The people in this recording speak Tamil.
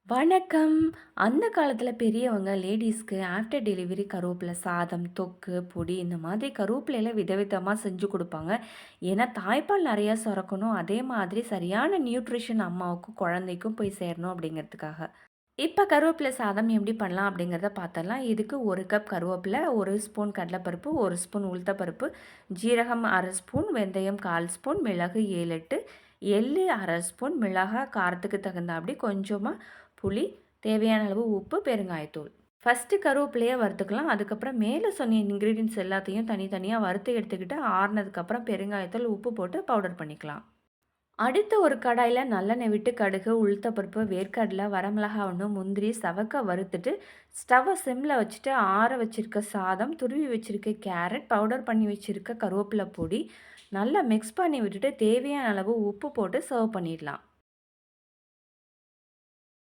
வணக்கம். அந்த காலத்தில பெரியவங்க லேடீஸ்க்கு ஆஃப்டர் டெலிவரி கருவேப்பில சாதம், தொக்கு, பொடி இந்த மாதிரி கருவேப்பிலையில விதவிதமா செஞ்சு குடுப்பாங்க. ஏன்னா, தாய்ப்பால் நெறையா சுரக்கணும். அதே மாதிரி சரியான நியூட்ரிஷன் அம்மாவுக்கும், குழந்தைக்கும் போய் சேரணும் அப்படிங்கிறதுக்காக. இப்ப கருவேப்பில சாதம் எப்படி பண்ணலாம் அப்படிங்கிறத பார்த்தரலாம். இதுக்கு 1 கப் கருவேப்பில, 1 ஸ்பூன் கடலைப்பருப்பு, 1 ஸ்பூன் உளுத்தப்பருப்பு, ஜீரகம் 1/2 ஸ்பூன், வெந்தயம் 1/4 ஸ்பூன், மிளகு 7, 8, எள்ளு 1/2 ஸ்பூன், மிளகாய் காரத்துக்கு தகுந்தாப்படி கொஞ்சமா புளி, தேவையான அளவு உப்பு, பெருங்காயத்தூள். ஃபர்ஸ்ட்டு கருவேப்பிலைய வறுத்துக்கலாம். அதுக்கப்புறம் மேல சொன்ன இன்கிரீடியன்ட்ஸ் எல்லாத்தையும் தனித்தனியா வறுத்து எடுத்துக்கிட்டு, ஆறுனதுக்கப்புறம் பெருங்காயத்தூள், உப்பு போட்டு பவுடர் பண்ணிக்கலாம். அடுத்து ஒரு கடாயில நல்லெண்ணெய் விட்டு கடுகு, உளுத்தப்பருப்பு, வேர்க்கடலை, வரமிளகாய் 1, முந்திரி, சவக்க வறுத்துட்டு, ஸ்டவ்வ சிம்ல வச்சுட்டு ஆற வச்சிருக்க சாதம், துருவி வச்சிருக்க கேரட், பவுடர் பண்ணி வச்சிருக்க கருவேப்பில பொடி, நல்லா மிக்ஸ் பண்ணி விட்டுட்டு தேவையான அளவு உப்பு போட்டு சர்வ் பண்ணிடலாம்.